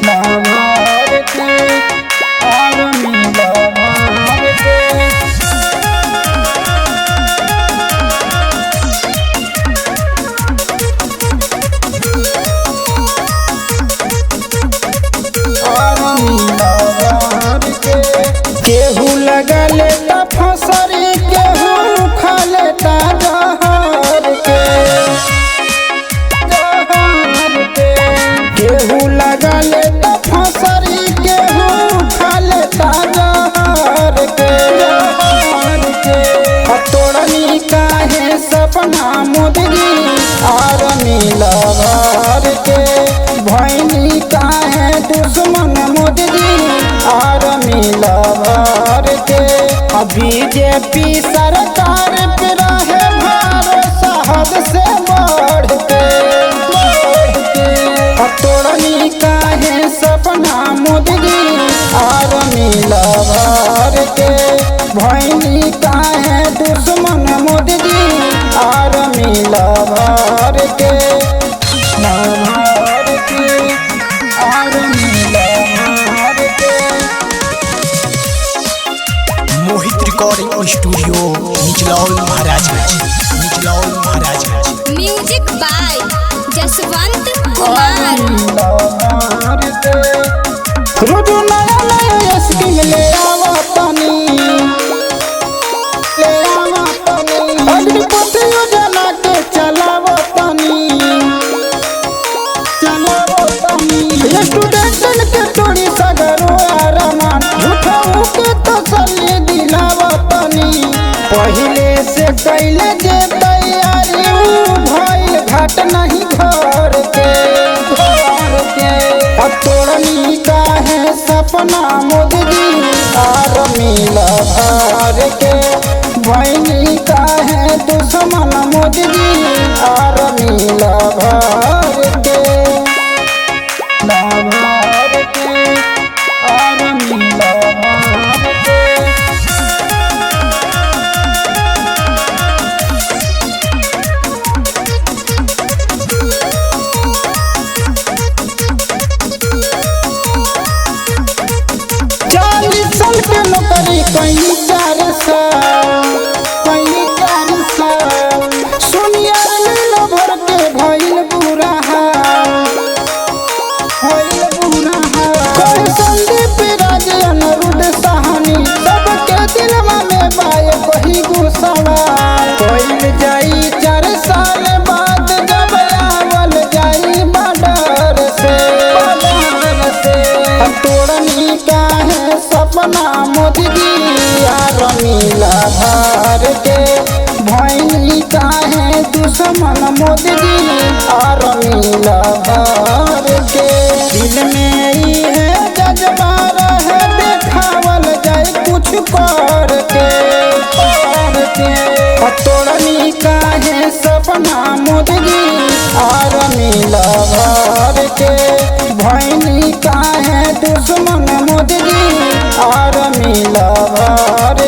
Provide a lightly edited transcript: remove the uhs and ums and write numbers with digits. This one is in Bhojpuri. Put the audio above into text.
लवर के आर्मी लवर के आर्मी लवर के केहू लगा लेता फसरी केहू खा लेता जहर के केहू लगा लेता फसरी केहू खा लेता जहर के तोड़नी काहे सपना मुदगी आर्मी लवर के भैनी काहे दुश्मन मुदगी आर्मी लवर के बीजेपी सरकार पे रहे भरोसा हद से बढ़ के तोड़नी काहे सपना मुदगी आर्मी लवर के भैनी काहे दुश्मन मुदगी आर्मी लवर के आर्मी लवर के Mohit recording studio Nichlaul Maharajganj music by Jaswant Kumar. रोज नया नया स्कीम ले आवतनी अग्निपथ योजना के चलावतनी स्टूडेंटन के तोड़ी सगरो आरामान झूठाऊ के तसल्ली दिलावतनी पहिले से कैले जे तैयारी भइल घाट नहीं घर के तोड़नी काहे सपना मुदगी आर्मी लवर के भैनी काहे दुश्मन मुदगी आर्मी लवर के आर्मी लवर के के नौकरी कहीं 4 साल सुनिया लीला भर के भइल बुरा हाल कोई संदीप राज अनिरुद्ध साहनी सबके दिलवा में बाय वही गुस्सावा कोई जाई 4 साल बाद जब आवल जाई बॉर्डर से तोड़नी काहे सपना मुदगी आर्मी लवर के भैनी काहे दुश्मन मुदगी आर्मी लवर के दिल में ही है जज्बा रहे देखावल जाए कुछ करके तोड़नी काहे सपना मुदगी आर्मी लवर के भैनी काहे दुश्मन मुदगी आर्मी लवर